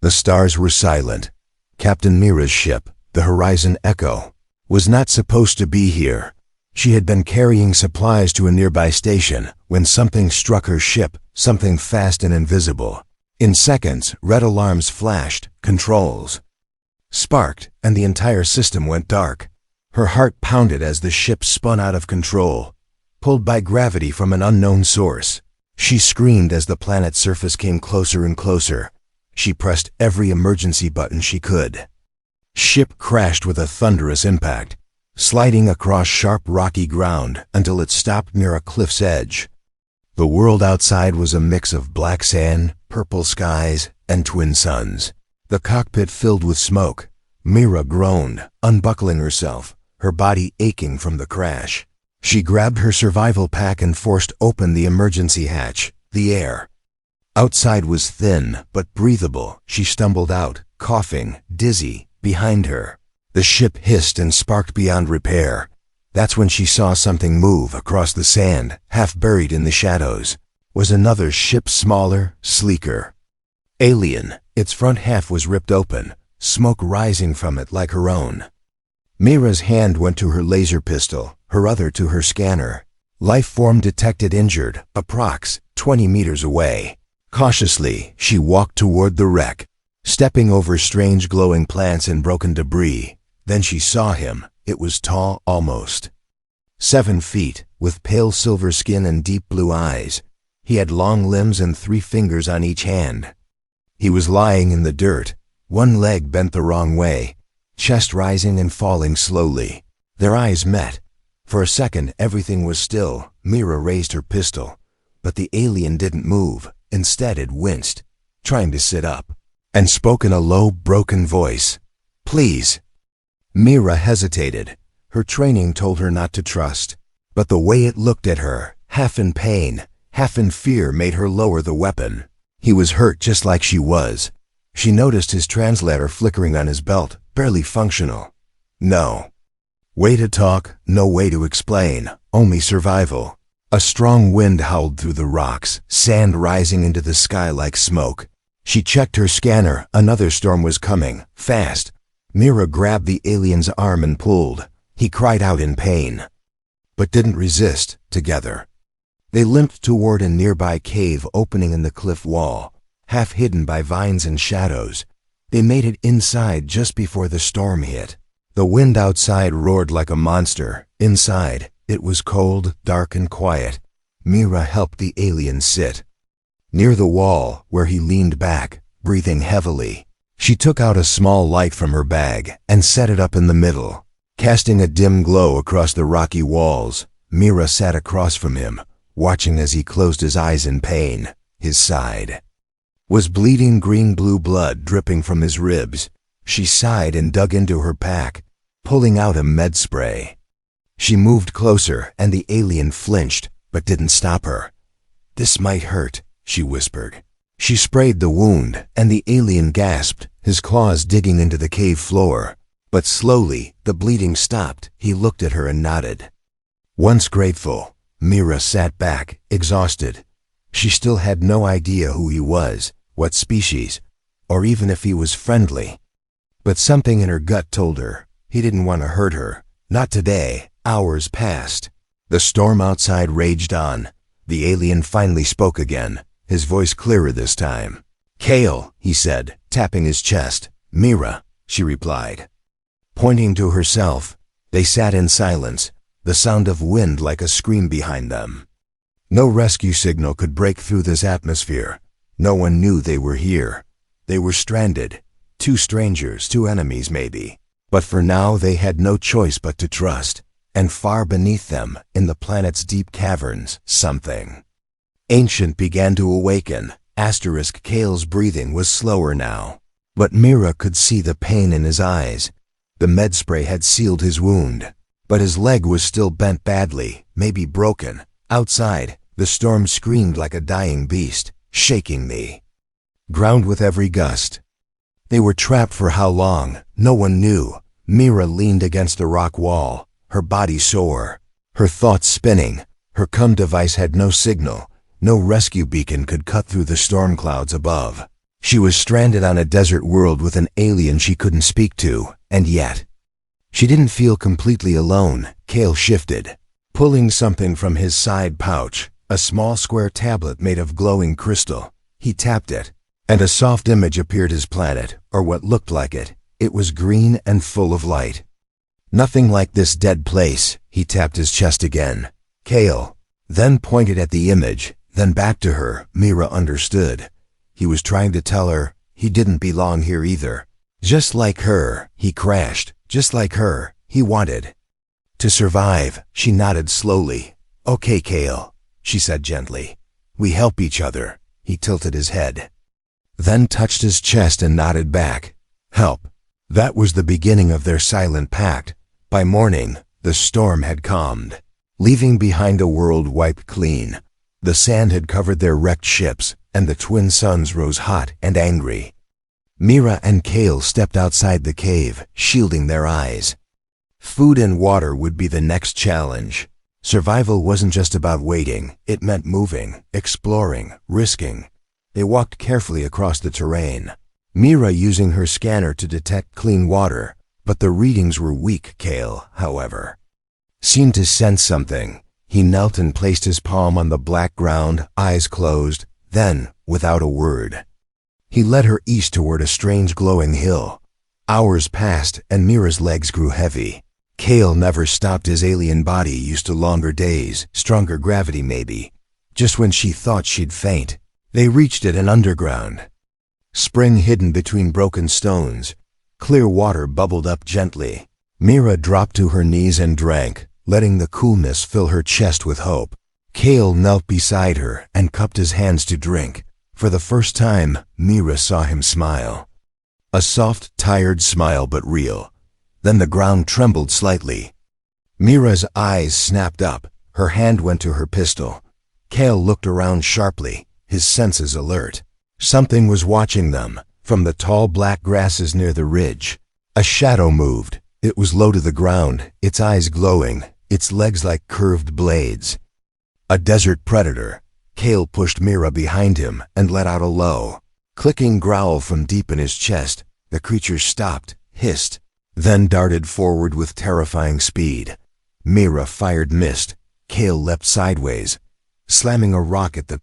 The stars were silent. Captain Mira's ship, the Horizon Echo, was not supposed to be here. She had been carrying supplies to a nearby station when something struck her ship, something fast and invisible. In seconds, red alarms flashed, controls sparked, and the entire system went dark. Her heart pounded as the ship spun out of control, pulled by gravity from an unknown source. She screamed as the planet's surface came closer and closer. She pressed every emergency button she could. Ship crashed with a thunderous impact, sliding across sharp rocky ground until it stopped near a cliff's edge. The world outside was a mix of black sand, purple skies, and twin suns. The cockpit filled with smoke. Mira groaned, unbuckling herself, her body aching from the crash. She grabbed her survival pack and forced open the emergency hatch. The air outside was thin but breathable. She stumbled out, coughing, dizzy. Behind her, the ship hissed and sparked beyond repair. That's when she saw something move across the sand, half buried in the shadows. Was another ship, smaller, sleeker. Alien. Its front half was ripped open, smoke rising from it like her own. Mira's hand went to her laser pistol, her other to her scanner. Life form detected injured, approx. 20 meters away. Cautiously, she walked toward the wreck, stepping over strange glowing plants and broken debris. Then she saw him. It was tall, almost 7 feet, with pale silver skin and deep blue eyes. He had long limbs and 3 fingers on each hand. He was lying in the dirt, one leg bent the wrong way, chest rising and falling slowly. Their eyes met. For a second, everything was still. Mira raised her pistol, but the alien didn't move. Instead, it winced, trying to sit up, and spoke in a low, broken voice. "Please." Mira hesitated. Her training told her not to trust, but the way it looked at her, half in pain, half in fear, made her lower the weapon. He was hurt just like she was. She noticed his translator flickering on his belt, barely functional. No way to talk, no way to explain, only survival. A strong wind howled through the rocks, sand rising into the sky like smoke. She checked her scanner. Another storm was coming, fast. Mira grabbed the alien's arm and pulled. He cried out in pain, but didn't resist. Together, they limped toward a nearby cave opening in the cliff wall, half hidden by vines and shadows. They made it inside just before the storm hit. The wind outside roared like a monster. Inside, it was cold, dark, and quiet. Mira helped the alien sit near the wall, where he leaned back, breathing heavily. She took out a small light from her bag and set it up in the middle, casting a dim glow across the rocky walls. Mira sat across from him, watching as he closed his eyes in pain. His side was bleeding, green-blue blood dripping from his ribs. She sighed and dug into her pack, pulling out a med spray. She moved closer, and the alien flinched, but didn't stop her. "This might hurt," she whispered. She sprayed the wound, and the alien gasped, his claws digging into the cave floor. But slowly, the bleeding stopped. He looked at her and nodded. Once grateful, Mira sat back, exhausted. She still had no idea who he was, what species, or even if he was friendly. But something in her gut told her he didn't want to hurt her. Not today. Hours passed. The storm outside raged on. The alien finally spoke again, his voice clearer this time. "Kale," he said, tapping his chest. "Mira," she replied, pointing to herself. They sat in silence, the sound of wind like a scream behind them. No rescue signal could break through this atmosphere. No one knew they were here. They were stranded. 2 strangers, 2 enemies maybe. But for now they had no choice but to trust. And far beneath them, in the planet's deep caverns, something ancient began to awaken. Kale's breathing was slower now, but Mira could see the pain in his eyes. The med spray had sealed his wound, but his leg was still bent badly, maybe broken. Outside, the storm screamed like a dying beast, shaking the ground with every gust. They were trapped for how long? No one knew. Mira leaned against a rock wall, her body sore, her thoughts spinning. Her comm device had no signal. No rescue beacon could cut through the storm clouds above. She was stranded on a desert world with an alien she couldn't speak to, and yet she didn't feel completely alone. Kale shifted, pulling something from his side pouch, a small square tablet made of glowing crystal. He tapped it, and a soft image appeared. His planet, or what looked like it. It was green and full of light. Nothing like this dead place. He tapped his chest again. Kale then pointed at the image, then back to her. Mira understood. He was trying to tell her he didn't belong here either. Just like her, he crashed. Just like her, he wanted to survive. She nodded slowly. Okay, Kale, she said gently. We help each other. He tilted his head, then touched his chest and nodded back. Help. That was the beginning of their silent pact. By morning, the storm had calmed, leaving behind a world wiped clean. The sand had covered their wrecked ships, and the twin suns rose hot and angry. Mira and Kale stepped outside the cave, shielding their eyes. Food and water would be the next challenge. Survival wasn't just about waiting, it meant moving, exploring, risking. They walked carefully across the terrain, Mira using her scanner to detect clean water, but the readings were weak. Kale, however, seemed to sense something. He knelt and placed his palm on the black ground, eyes closed. Then, without a word, he led her east toward a strange glowing hill. Hours passed, and Mira's legs grew heavy. Kale never stopped. His alien body used to longer days, stronger gravity maybe. Just when she thought she'd faint, they reached it, an underground spring hidden between broken stones. Clear water bubbled up gently. Mira dropped to her knees and drank, letting the coolness fill her chest with hope. Kale knelt beside her and cupped his hands to drink. For the first time, Mira saw him smile. A soft, tired smile, but real. Then the ground trembled slightly. Mira's eyes snapped up. Her hand went to her pistol. Kale looked around sharply, his senses alert. Something was watching them. From the tall black grasses near the ridge, a shadow moved. It was low to the ground, its eyes glowing, its legs like curved blades. A desert predator. Kale pushed Mira behind him and let out a low, clicking growl from deep in his chest. The creature stopped, hissed, then darted forward with terrifying speed. Mira fired missed. Kale leapt sideways, slamming a rock at the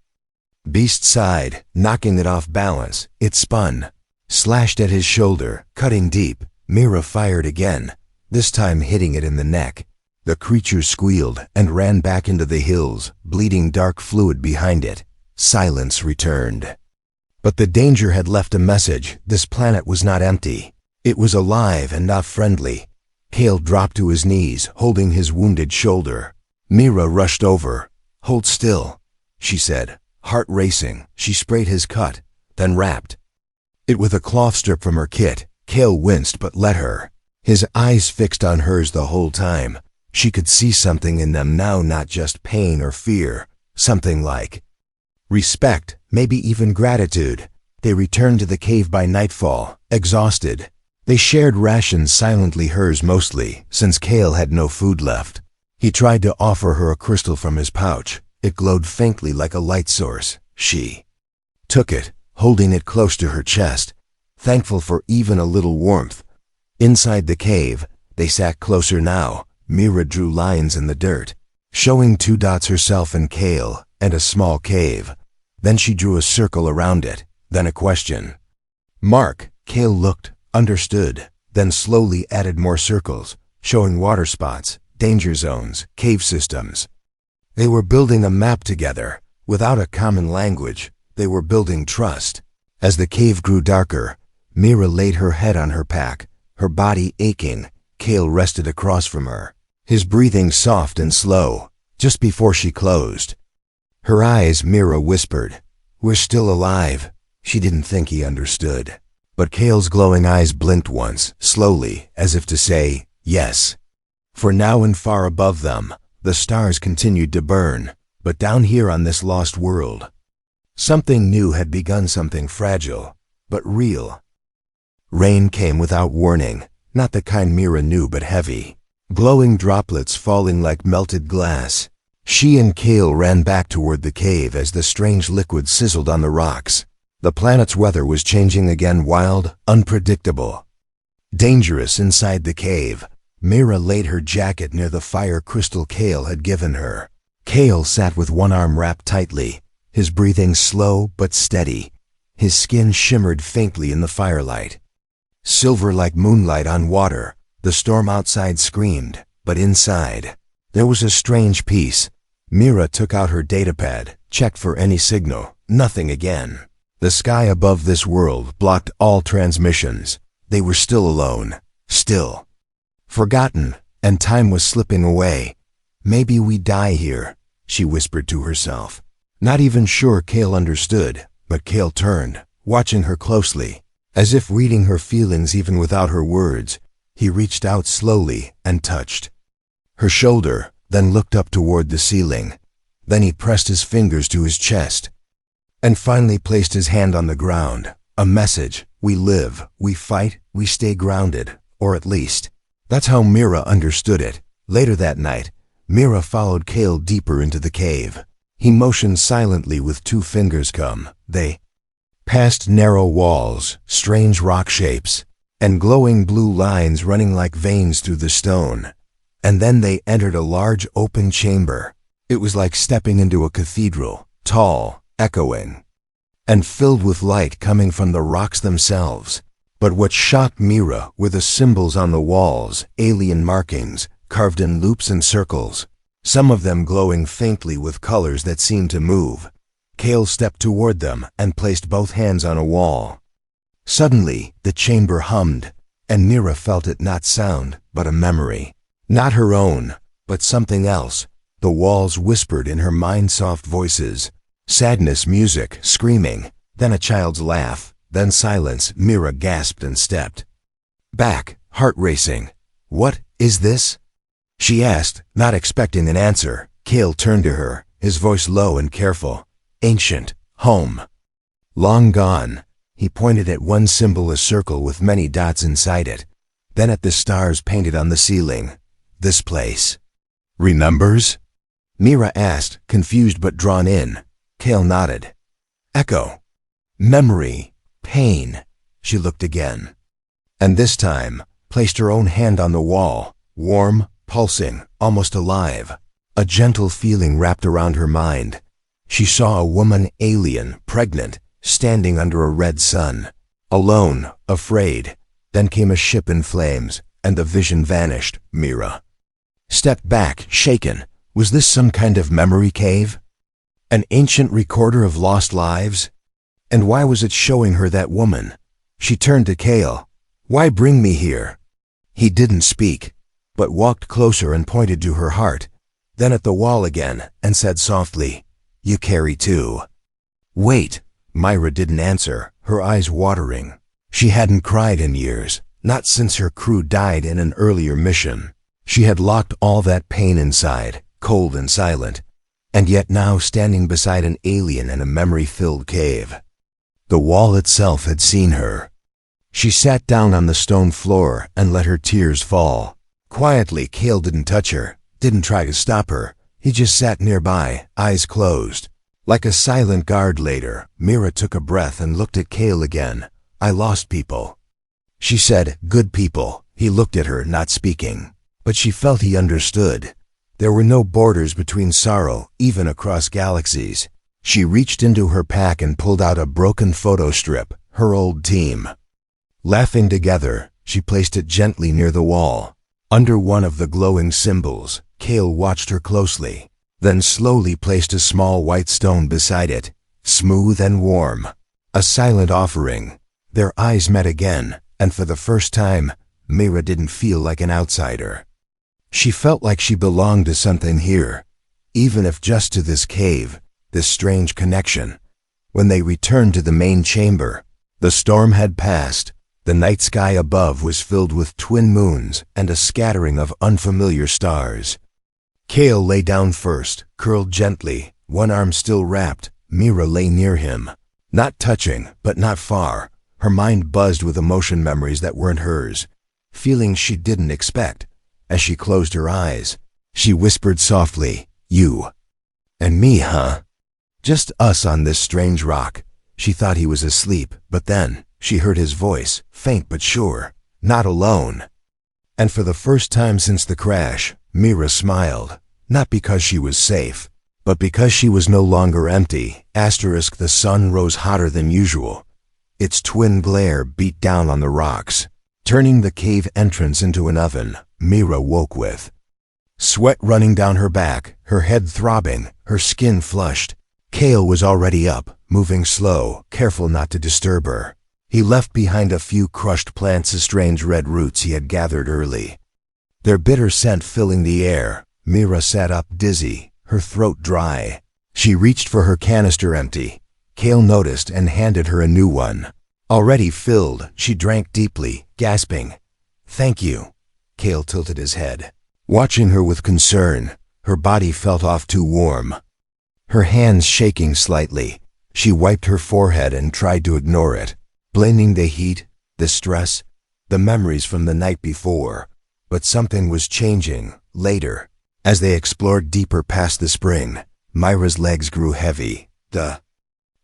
beast's side, knocking it off balance. It spun, slashed at his shoulder, cutting deep. Mira fired again, this time hitting it in the neck. The creature squealed and ran back into the hills, bleeding dark fluid behind it. Silence returned. But the danger had left a message. This planet was not empty. It was alive and not friendly. Kale dropped to his knees, holding his wounded shoulder. Mira rushed over. Hold still, she said, heart racing. She sprayed his cut, then wrapped it with a cloth strip from her kit. Kale winced but let her, his eyes fixed on hers the whole time. She could see something in them now, not just pain or fear, something like respect, maybe even gratitude. They returned to the cave by nightfall, exhausted. They shared rations silently, hers mostly, since Kale had no food left. He tried to offer her a crystal from his pouch. It glowed faintly like a light source. She took it, holding it close to her chest, thankful for even a little warmth. Inside the cave, they sat closer now. Mira drew lines in the dirt, showing 2 dots, herself and Kale, and a small cave. Then she drew a circle around it, then a question mark. Kale looked, understood, then slowly added more circles, showing water spots, danger zones, cave systems. They were building a map together. Without a common language, they were building trust. As the cave grew darker, Mira laid her head on her pack, her body aching. Kale rested across from her, his breathing soft and slow. Just before she closed her eyes, Mira whispered, "We're still alive." She didn't think he understood, but Kale's glowing eyes blinked once, slowly, as if to say, yes. For now and far above them, the stars continued to burn, but down here on this lost world, something new had begun, something fragile, but real. Rain came without warning, not the kind Mira knew, but heavy, glowing droplets falling like melted glass. She and Kale ran back toward the cave as the strange liquid sizzled on the rocks. The planet's weather was changing again, wild, unpredictable. Dangerous inside the cave. Mira laid her jacket near the fire crystal Kale had given her. Kale sat with one arm wrapped tightly, his breathing slow but steady. His skin shimmered faintly in the firelight. Silver like moonlight on water. The storm outside screamed, but inside, there was a strange peace. Mira took out her datapad, checked for any signal. Nothing again. The sky above this world blocked all transmissions. They were still alone. Still. Forgotten, and time was slipping away. Maybe we die here, she whispered to herself. Not even sure Kale understood, but Kale turned, watching her closely. As if reading her feelings even without her words, he reached out slowly and touched her shoulder, then looked up toward the ceiling. Then he pressed his fingers to his chest, and finally placed his hand on the ground. A message: we live, we fight, we stay grounded, or at least, that's how Mira understood it. Later that night, Mira followed Kale deeper into the cave. He motioned silently with 2 fingers. They passed narrow walls, strange rock shapes, and glowing blue lines running like veins through the stone. And then they entered a large open chamber. It was like stepping into a cathedral, tall, echoing, and filled with light coming from the rocks themselves. But what shocked Mira were the symbols on the walls, alien markings, carved in loops and circles, some of them glowing faintly with colors that seemed to move. Kale stepped toward them and placed both hands on a wall. Suddenly, the chamber hummed, and Mira felt it, not sound, but a memory. Not her own, but something else. The walls whispered in her mind soft voices. Sadness, music, screaming, then a child's laugh, then silence. Mira gasped and stepped back, heart racing. "What is this?" she asked, not expecting an answer. Kale turned to her, his voice low and careful. "Ancient, home. Long gone." He pointed at one symbol, a circle with many dots inside it, then at the stars painted on the ceiling. "This place remembers?" Mira asked, confused but drawn in. Kale nodded. "Echo. Memory. Pain." She looked again, and this time placed her own hand on the wall, warm, pulsing, almost alive. A gentle feeling wrapped around her mind. She saw a woman, alien, pregnant, standing under a red sun. Alone, afraid. Then came a ship in flames, and the vision vanished. Mira stepped back, shaken. Was this some kind of memory cave? An ancient recorder of lost lives? And why was it showing her that woman? She turned to Kale. "Why bring me here?" He didn't speak, but walked closer and pointed to her heart, then at the wall again, and said softly, "You carry too." "Wait." Myra didn't answer, her eyes watering. She hadn't cried in years, not since her crew died in an earlier mission. She had locked all that pain inside, cold and silent, and yet now standing beside an alien in a memory-filled cave. The wall itself had seen her. She sat down on the stone floor and let her tears fall. Quietly, Kale didn't touch her, didn't try to stop her. He just sat nearby, eyes closed. Like a silent guard later, Mira took a breath and looked at Kale again. "I lost people," she said. "Good people." He looked at her, not speaking, but she felt he understood. There were no borders between sorrow, even across galaxies. She reached into her pack and pulled out a broken photo strip, her old team. Laughing together, she placed it gently near the wall. Under one of the glowing symbols, Kale watched her closely, then slowly placed a small white stone beside it, smooth and warm. A silent offering. Their eyes met again, and for the first time, Mira didn't feel like an outsider. She felt like she belonged to something here, even if just to this cave, this strange connection. When they returned to the main chamber, the storm had passed. The night sky above was filled with twin moons and a scattering of unfamiliar stars. Kale lay down first, curled gently, one arm still wrapped. Mira lay near him, not touching, but not far. Her mind buzzed with emotion memories that weren't hers, feelings she didn't expect. As she closed her eyes, she whispered softly, "You and me, huh? Just us on this strange rock." She thought he was asleep, but then she heard his voice, faint but sure, "Not alone." And for the first time since the crash, Mira smiled, not because she was safe, but because she was no longer empty. The sun rose hotter than usual. Its twin glare beat down on the rocks, turning the cave entrance into an oven. Mira woke with sweat running down her back, her head throbbing, her skin flushed. Kale was already up, moving slow, careful not to disturb her. He left behind a few crushed plants of strange red roots he had gathered early, their bitter scent filling the air. Mira sat up dizzy, her throat dry. She reached for her canister empty. Kale noticed and handed her a new one. Already filled, she drank deeply, gasping. "Thank you." Kale tilted his head, watching her with concern. Her body felt off too warm, her hands shaking slightly. She wiped her forehead and tried to ignore it, blaming the heat, the stress, the memories from the night before. But something was changing. Later, as they explored deeper past the spring, Myra's legs grew heavy. The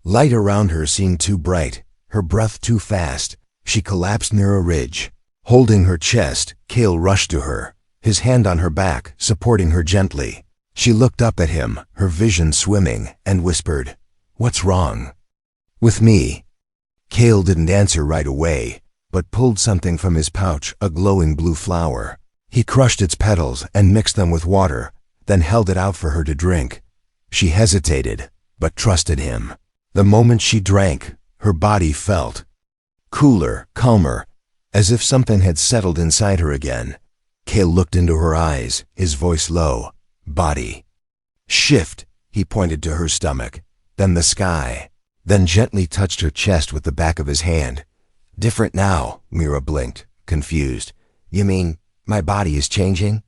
light around her seemed too bright, her breath too fast. She collapsed near a ridge. Holding her chest, Kale rushed to her, his hand on her back, supporting her gently. She looked up at him, her vision swimming, and whispered, "What's wrong?" "With me." Kale didn't answer right away, but pulled something from his pouch, a glowing blue flower. He crushed its petals and mixed them with water, then held it out for her to drink. She hesitated, but trusted him. The moment she drank, her body felt cooler, calmer, as if something had settled inside her again. Kale looked into her eyes, his voice low. "Body. Shift." He pointed to her stomach, then the sky, then gently touched her chest with the back of his hand. "Different now," Mira blinked, confused. "You mean my body is changing?"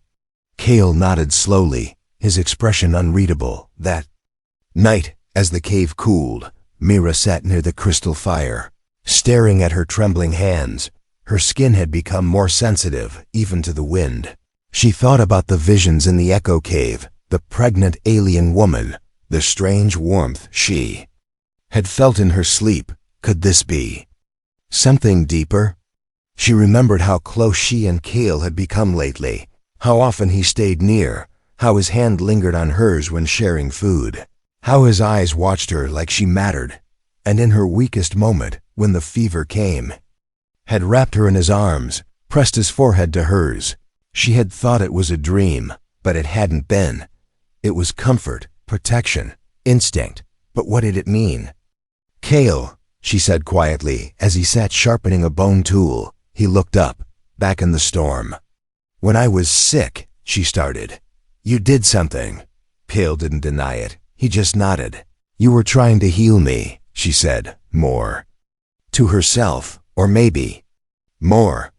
Kale nodded slowly, his expression unreadable. That night, as the cave cooled, Mira sat near the crystal fire, staring at her trembling hands. Her skin had become more sensitive, even to the wind. She thought about the visions in the echo cave, the pregnant alien woman, the strange warmth she had felt in her sleep. Could this be something deeper? She remembered how close she and Kale had become lately, how often he stayed near, how his hand lingered on hers when sharing food, how his eyes watched her like she mattered, and in her weakest moment, when the fever came, had wrapped her in his arms, pressed his forehead to hers. She had thought it was a dream, but it hadn't been. It was comfort, protection, instinct. But what did it mean? "Kale," she said quietly, as he sat sharpening a bone tool. He looked up, back in the storm. "When I was sick," she started. "You did something." Kale didn't deny it. He just nodded. "You were trying to heal me," she said, more to herself, or maybe more.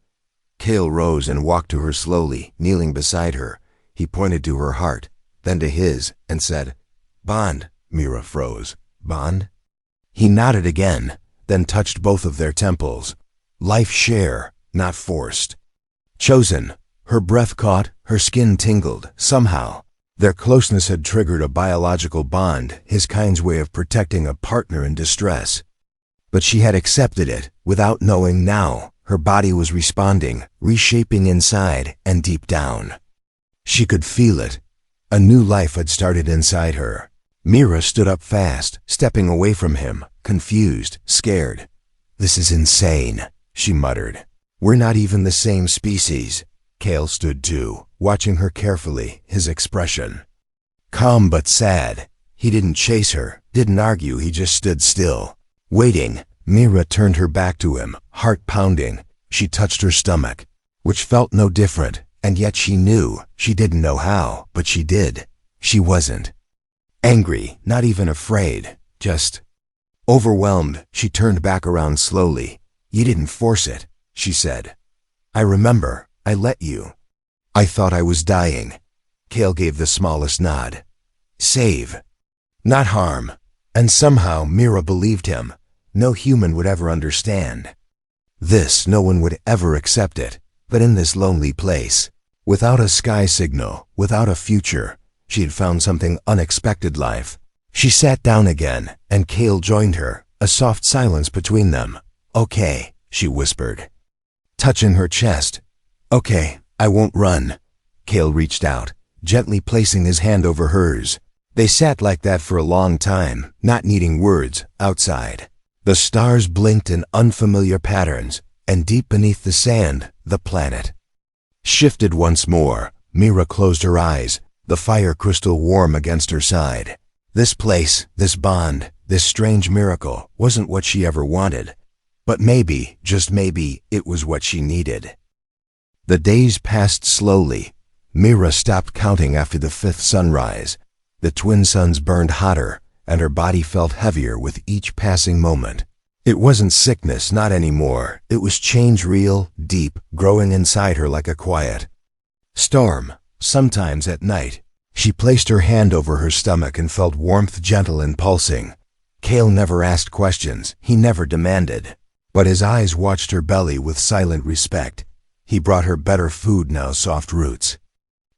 Kale rose and walked to her slowly, kneeling beside her. He pointed to her heart, then to his, and said, "Bond." Mira froze. "Bond?" He nodded again, then touched both of their temples. Life share, not forced. Chosen. Her breath caught, her skin tingled. Somehow, their closeness had triggered a biological bond, his kind's way of protecting a partner in distress. But she had accepted it, without knowing now. Her body was responding, reshaping inside and deep down. She could feel it. A new life had started inside her. Mira stood up fast, stepping away from him, confused, scared. "This is insane," she muttered. "We're not even the same species." Kale stood too, watching her carefully, his expression calm but sad. He didn't chase her, didn't argue, he just stood still, waiting. Mira turned her back to him, heart pounding. She touched her stomach, which felt no different, and yet she knew. She didn't know how, but she did. She wasn't angry, not even afraid, just overwhelmed. She turned back around slowly. "You didn't force it," she said. "I remember, I let you. I thought I was dying." Kale gave the smallest nod. "Save, not harm." And somehow Mira believed him. No human would ever understand this, no one would ever accept it. But in this lonely place, without a sky signal, without a future, she had found something unexpected. Life. She sat down again, and Kale joined her, a soft silence between them. "Okay," she whispered, touching her chest. "Okay, I won't run." Cale reached out, gently placing his hand over hers. They sat like that for a long time, not needing words, outside. The stars blinked in unfamiliar patterns, and deep beneath the sand, the planet shifted once more. Mira closed her eyes, the fire crystal warm against her side. This place, this bond, this strange miracle wasn't what she ever wanted. But maybe, just maybe, it was what she needed. The days passed slowly. Mira stopped counting after the 5th sunrise. The twin suns burned hotter, and her body felt heavier with each passing moment. It wasn't sickness, not anymore. It was change, real, deep, growing inside her like a quiet storm. Sometimes at night, she placed her hand over her stomach and felt warmth, gentle and pulsing. Cale never asked questions, he never demanded. But his eyes watched her belly with silent respect. He brought her better food now, soft roots,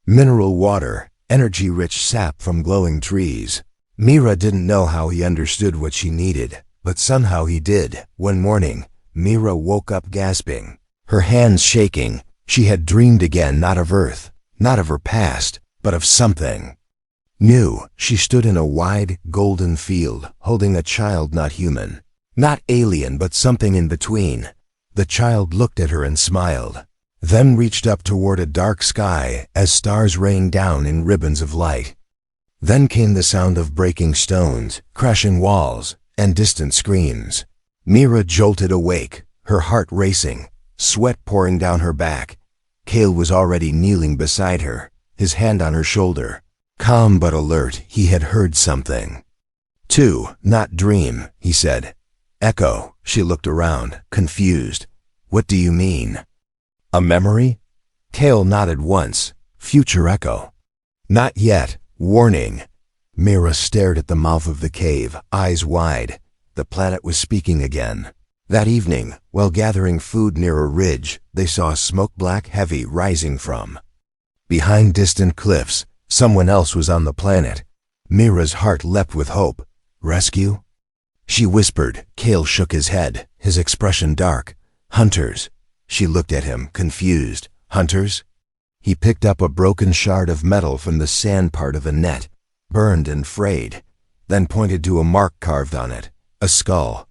mineral water, energy-rich sap from glowing trees. Mira didn't know how he understood what she needed, but somehow he did. One morning, Mira woke up gasping, her hands shaking. She had dreamed again, not of Earth, not of her past, but of something new. She stood in a wide, golden field, holding a child not human, not alien, but something in between. The child looked at her and smiled, then reached up toward a dark sky as stars rained down in ribbons of light. Then came the sound of breaking stones, crashing walls, and distant screams. Mira jolted awake, her heart racing, sweat pouring down her back. Cale was already kneeling beside her, his hand on her shoulder. Calm but alert, he had heard something. "Two, not dream," he said. "Echo." She looked around, confused. "What do you mean? A memory?" Cale nodded once. "Future echo." "Not yet. Warning." Mira stared at the mouth of the cave, eyes wide. The planet was speaking again. That evening, while gathering food near a ridge, they saw smoke black heavy rising from behind distant cliffs. Someone else was on the planet. Mira's heart leapt with hope. "Rescue?" she whispered. Cale shook his head, his expression dark. "Hunters." She looked at him, confused. "Hunters?" He picked up a broken shard of metal from the sand part of a net, burned and frayed, then pointed to a mark carved on it, a skull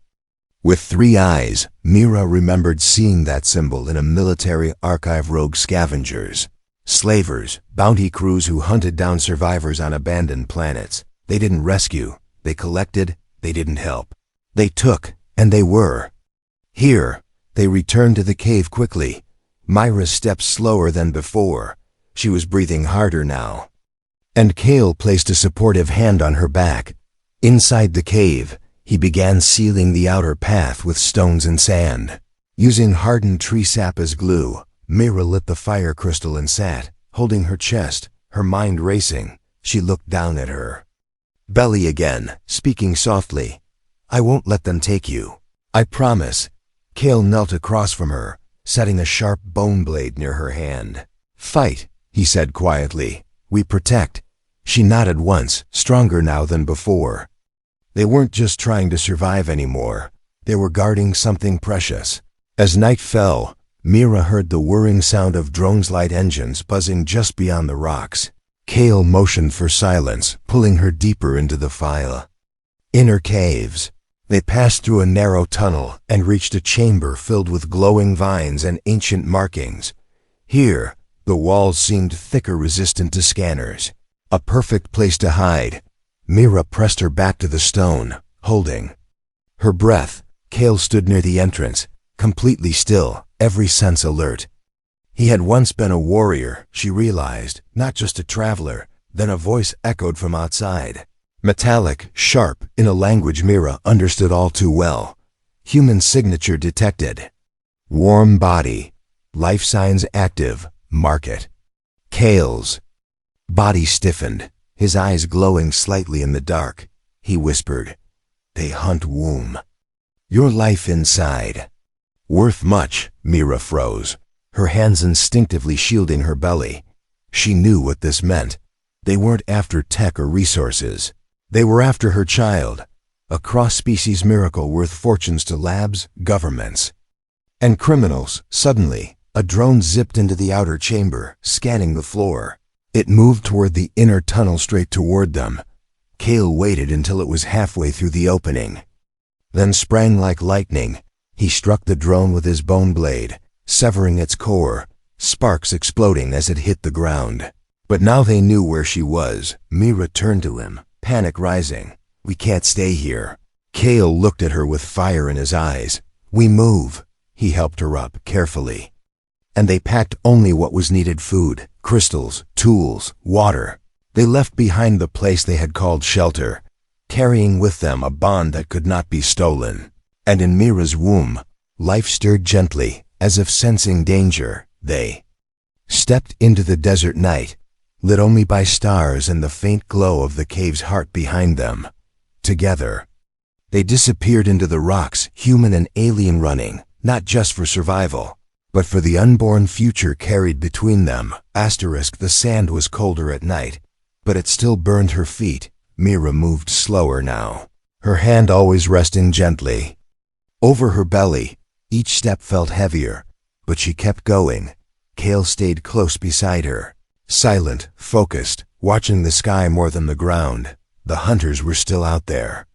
with 3 eyes. Mira remembered seeing that symbol in a military archive. Rogue scavengers, slavers, bounty crews who hunted down survivors on abandoned planets. They didn't rescue, they collected, they didn't help. They took, and they were here. They returned to the cave quickly. Mira's steps slower than before. She was breathing harder now. And Cale placed a supportive hand on her back. Inside the cave, he began sealing the outer path with stones and sand. Using hardened tree sap as glue, Mira lit the fire crystal and sat, holding her chest, her mind racing. She looked down at her belly again, speaking softly. "I won't let them take you. I promise." Cale knelt across from her, setting a sharp bone blade near her hand. "Fight," he said quietly. "We protect." She nodded once, stronger now than before. They weren't just trying to survive anymore. They were guarding something precious. As night fell, Mira heard the whirring sound of drones' light engines buzzing just beyond the rocks. Cale motioned for silence, pulling her deeper into the file. Inner caves. They passed through a narrow tunnel and reached a chamber filled with glowing vines and ancient markings. Here, the walls seemed thicker, resistant to scanners. A perfect place to hide. Mira pressed her back to the stone, holding her breath. Cale stood near the entrance, completely still, every sense alert. He had once been a warrior, she realized, not just a traveler. Then a voice echoed from outside. Metallic, sharp, in a language Mira understood all too well. Human signature detected. Warm body. Life signs active. Mark it. Cale's body stiffened, his eyes glowing slightly in the dark. He whispered, "They hunt womb. Your life inside." "Worth much," Mira froze, her hands instinctively shielding her belly. She knew what this meant. They weren't after tech or resources. They were after her child. A cross-species miracle worth fortunes to labs, governments, and criminals. Suddenly, a drone zipped into the outer chamber, scanning the floor. It moved toward the inner tunnel straight toward them. Cale waited until it was halfway through the opening, then sprang like lightning. He struck the drone with his bone blade, severing its core, sparks exploding as it hit the ground. But now they knew where she was. Mira turned to him, panic rising. "We can't stay here." Cale looked at her with fire in his eyes. "We move." He helped her up carefully, and they packed only what was needed: food, crystals, tools, water. They left behind the place they had called shelter, carrying with them a bond that could not be stolen. And in Mira's womb, life stirred gently, as if sensing danger. They stepped into the desert night, lit only by stars and the faint glow of the cave's heart behind them. Together, they disappeared into the rocks, human and alien, running, not just for survival, but for the unborn future carried between them. The sand was colder at night, but it still burned her feet. Mira moved slower now, her hand always resting gently over her belly. Each step felt heavier, but she kept going. Cale stayed close beside her, silent, focused, watching the sky more than the ground. The hunters were still out there,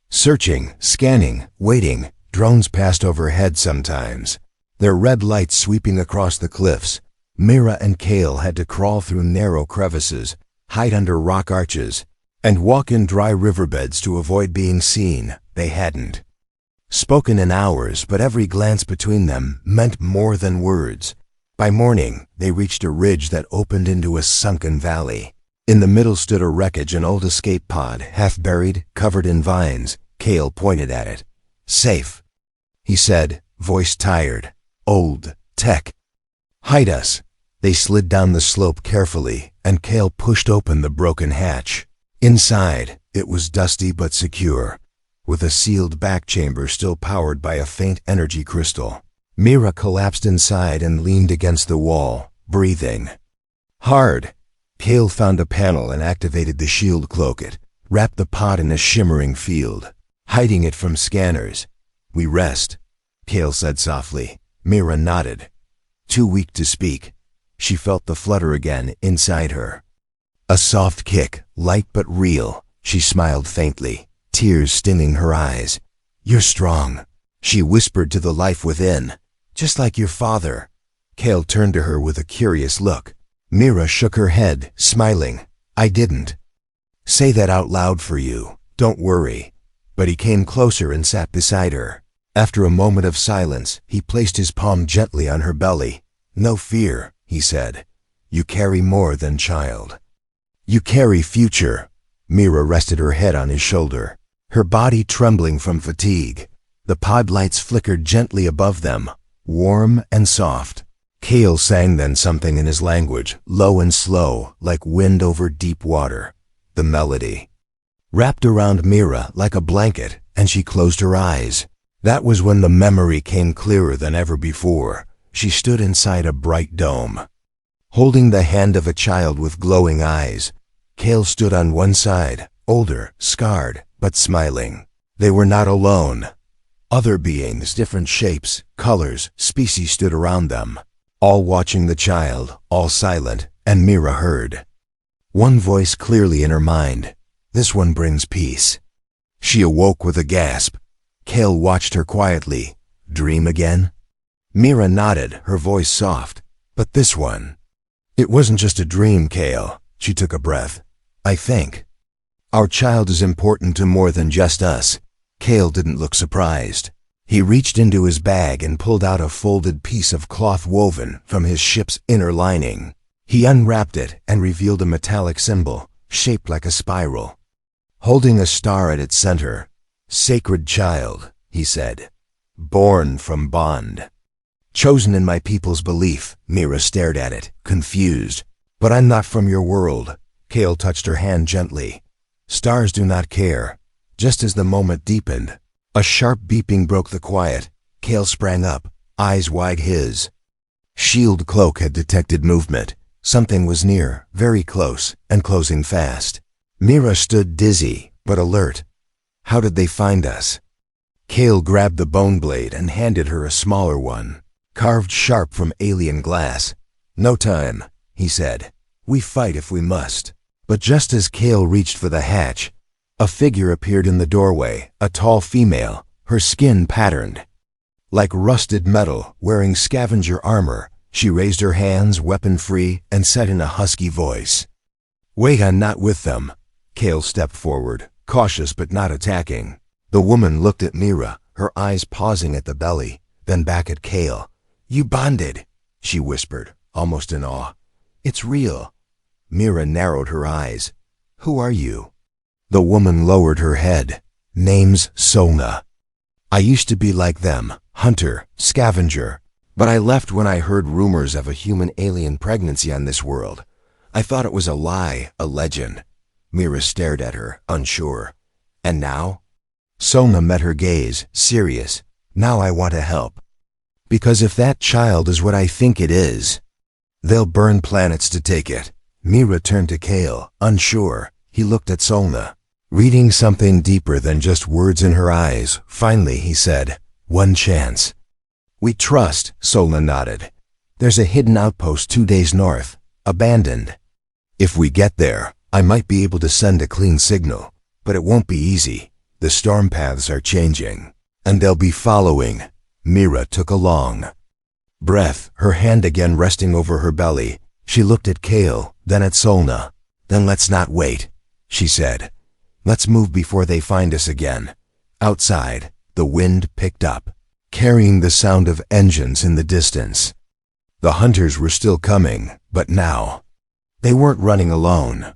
searching, scanning, waiting. Drones passed overhead sometimes, their red lights sweeping across the cliffs. Mira and Cale had to crawl through narrow crevices, hide under rock arches, and walk in dry riverbeds to avoid being seen. They hadn't spoken in hours, but every glance between them meant more than words. By morning, they reached a ridge that opened into a sunken valley. In the middle stood a wreckage, an old escape pod, half buried, covered in vines. Cale pointed at it. "Safe," he said, voice tired. "Old tech. Hide us." They slid down the slope carefully, and Cale pushed open the broken hatch. Inside, it was dusty but secure, with a sealed back chamber still powered by a faint energy crystal. Mira collapsed inside and leaned against the wall, breathing hard. Cale found a panel and activated the shield cloak. It wrapped the pod in a shimmering field, hiding it from scanners. "We rest," Cale said softly. Mira nodded, too weak to speak. She felt the flutter again inside her. A soft kick, light but real. She smiled faintly, tears staining her eyes. "You're strong," she whispered to the life within. "Just like your father." Cale turned to her with a curious look. Mira shook her head, smiling. "I didn't say that out loud for you. Don't worry." But he came closer and sat beside her. After a moment of silence, he placed his palm gently on her belly. "No fear," he said. "You carry more than child. You carry future." Mira rested her head on his shoulder, her body trembling from fatigue. The pod lights flickered gently above them, warm and soft. Cale sang then something in his language, low and slow, like wind over deep water. The melody wrapped around Mira like a blanket, and she closed her eyes. That was when the memory came clearer than ever before. She stood inside a bright dome, holding the hand of a child with glowing eyes. Cale stood on one side, older, scarred, but smiling. They were not alone. Other beings, different shapes, colors, species stood around them, all watching the child, all silent, and Mira heard one voice clearly in her mind. "This one brings peace." She awoke with a gasp. Cale watched her quietly. "Dream again?" Mira nodded, her voice soft. "But this one?" "It wasn't just a dream, Cale." She took a breath. "I think our child is important to more than just us." Cale didn't look surprised. He reached into his bag and pulled out a folded piece of cloth woven from his ship's inner lining. He unwrapped it and revealed a metallic symbol, shaped like a spiral, holding a star at its center. "Sacred child," he said. "Born from bond. Chosen in my people's belief." Mira stared at it, confused. "But I'm not from your world." Cale touched her hand gently. "Stars do not care." Just as the moment deepened, a sharp beeping broke the quiet. Cale sprang up, eyes wide. His shield cloak had detected movement. Something was near, very close, and closing fast. Mira stood dizzy, but alert. How did they find us? Kale grabbed the bone blade and handed her a smaller one, carved sharp from alien glass. No time, he said. We fight if we must. But just as Kale reached for the hatch, a figure appeared in the doorway, a tall female, her skin patterned. Like rusted metal, wearing scavenger armor, she raised her hands, weapon-free, and said in a husky voice, "Wait, I'm not with them." Kale stepped forward, cautious but not attacking. The woman looked at Mira, her eyes pausing at the belly, then back at Kale. "You bonded," she whispered, almost in awe. "It's real." Mira narrowed her eyes. "Who are you?" The woman lowered her head. "Name's Solna. I used to be like them, hunter, scavenger, but I left when I heard rumors of a human-alien pregnancy on this world. I thought it was a lie, a legend." Mira stared at her, unsure. "And now?" Solna met her gaze, serious. "Now I want to help. Because if that child is what I think it is, they'll burn planets to take it." Mira turned to Kale, unsure. He looked at Solna, reading something deeper than just words in her eyes. Finally, he said, "One chance." "We trust," Solna nodded. "There's a hidden outpost 2 days north, abandoned. If we get there, I might be able to send a clean signal, but it won't be easy. The storm paths are changing, and they'll be following." Mira took a long breath, her hand again resting over her belly. She looked at Kale, then at Solna. "Then let's not wait," she said. "Let's move before they find us again." Outside, the wind picked up, carrying the sound of engines in the distance. The hunters were still coming, but now they weren't running alone.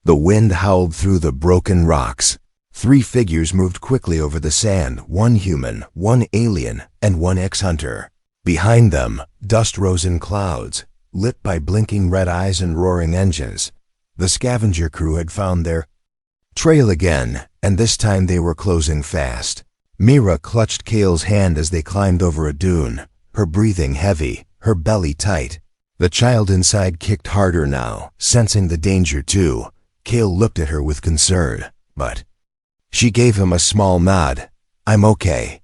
The wind howled through the broken rocks. 3 figures moved quickly over the sand, 1 human, 1 alien, and 1 ex-hunter. Behind them, dust rose in clouds, lit by blinking red eyes and roaring engines. The scavenger crew had found their trail again, and this time they were closing fast. Mira clutched Kale's hand as they climbed over a dune, her breathing heavy, her belly tight. The child inside kicked harder now, sensing the danger too. Kale looked at her with concern, but she gave him a small nod. "I'm okay.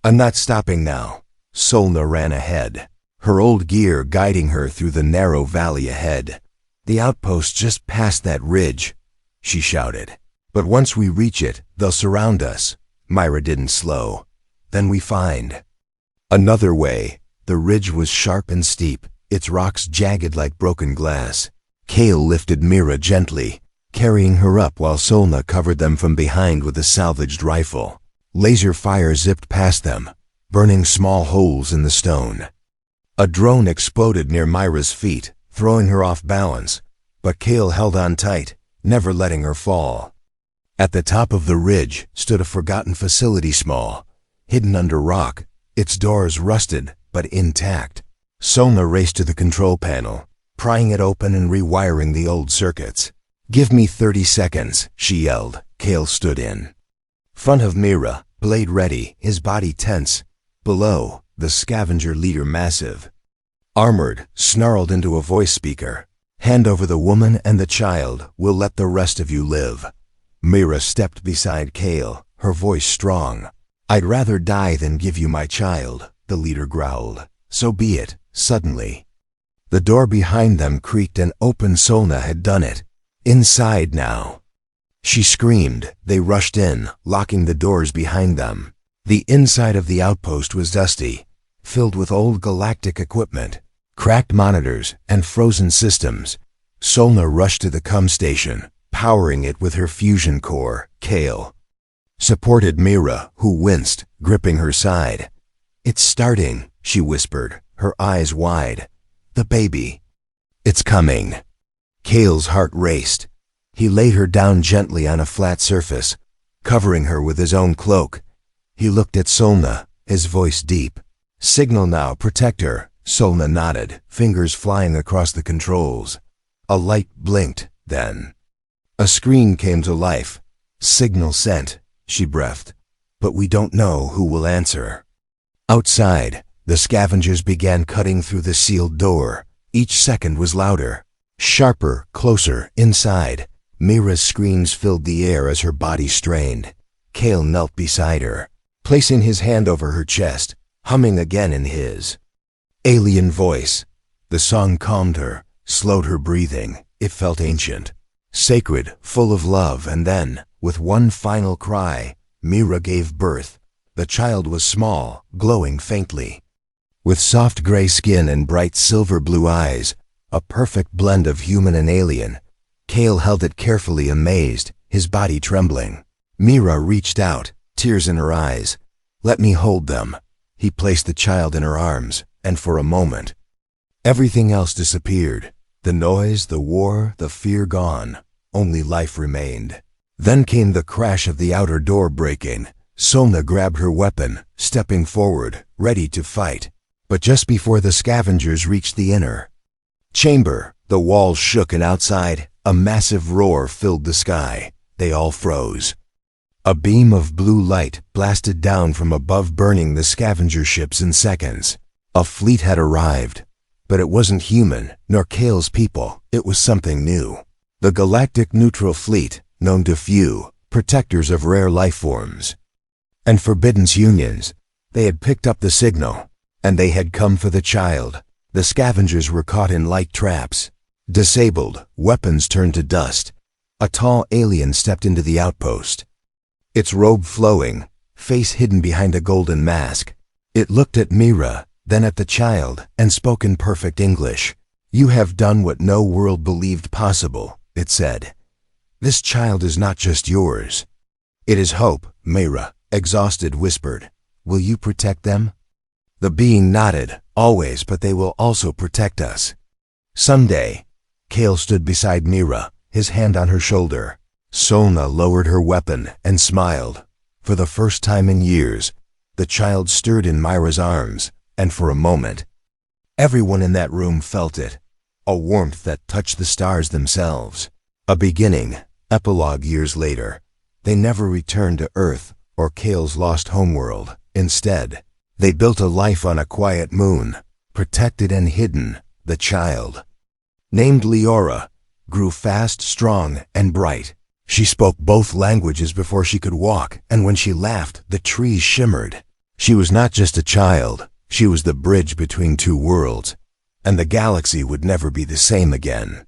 I'm not stopping now." Solna ran ahead, her old gear guiding her through the narrow valley ahead. "The outpost just past that ridge," she shouted. "But once we reach it, they'll surround us." Myra didn't slow. "Then we find another way." The ridge was sharp and steep, its rocks jagged like broken glass. Kale lifted Mira gently, carrying her up while Solna covered them from behind with a salvaged rifle. Laser fire zipped past them, burning small holes in the stone. A drone exploded near Myra's feet, throwing her off balance, but Kale held on tight, never letting her fall. At the top of the ridge stood a forgotten facility, small, hidden under rock, its doors rusted but intact. Solna raced to the control panel, prying it open and rewiring the old circuits. "Give me 30 seconds, she yelled. Kale stood in front of Mira, blade ready, his body tense. Below, the scavenger leader, massive, armored, snarled into a voice speaker. "Hand over the woman and the child, we'll let the rest of you live." Mira stepped beside Kale, her voice strong. "I'd rather die than give you my child," the leader growled. "So be it." Suddenly, the door behind them creaked and opened. Solna had done it. Inside now. She screamed. They rushed in, locking the doors behind them. The inside of the outpost was dusty, filled with old galactic equipment, cracked monitors, and frozen systems. Solna rushed to the comm station, powering it with her fusion core. Kale supported Mira, who winced, gripping her side. "It's starting," she whispered, her eyes wide. "The baby. It's coming." Kale's heart raced. He laid her down gently on a flat surface, covering her with his own cloak. He looked at Solna, his voice deep. "Signal now, protect her." Solna nodded, fingers flying across the controls. A light blinked, then a screen came to life. "Signal sent," she breathed. "But we don't know who will answer." Outside, the scavengers began cutting through the sealed door. Each second was louder, sharper, closer. Inside, Mira's screams filled the air as her body strained. Kale knelt beside her, placing his hand over her chest, humming again in his alien voice. The song calmed her, slowed her breathing. It felt ancient, sacred, full of love, and then, with one final cry, Mira gave birth. The child was small, glowing faintly. With soft gray skin and bright silver blue eyes, a perfect blend of human and alien, Kale held it carefully, amazed, his body trembling. Mira reached out, tears in her eyes. "Let me hold them." He placed the child in her arms, and for a moment, everything else disappeared. The noise, the war, the fear gone. Only life remained. Then came the crash of the outer door breaking. Solna grabbed her weapon, stepping forward, ready to fight. But just before the scavengers reached the inner chamber, the walls shook, and outside, a massive roar filled the sky. They all froze. A beam of blue light blasted down from above, burning the scavenger ships in seconds. A fleet had arrived, but it wasn't human, nor Kale's people. It was something new. The Galactic Neutral Fleet, known to few, protectors of rare life forms and forbidden unions. They had picked up the signal, and they had come for the child. The scavengers were caught in light traps, disabled, weapons turned to dust. A tall alien stepped into the outpost, its robe flowing, face hidden behind a golden mask. It looked at Mira, then at the child, and spoke in perfect English. "You have done what no world believed possible," it said. "This child is not just yours. It is hope." Mira, exhausted, whispered, "Will you protect them?" The being nodded. "Always, but they will also protect us. Someday." Kale stood beside Mira, his hand on her shoulder. Solna lowered her weapon and smiled. For the first time in years, the child stirred in Mira's arms, and for a moment, everyone in that room felt it. A warmth that touched the stars themselves. A beginning. Epilogue years later. They never returned to Earth or Kale's lost homeworld. Instead, they built a life on a quiet moon, protected and hidden. The child, named Leora, grew fast, strong, and bright. She spoke both languages before she could walk, and when she laughed, the trees shimmered. She was not just a child, she was the bridge between two worlds, and the galaxy would never be the same again.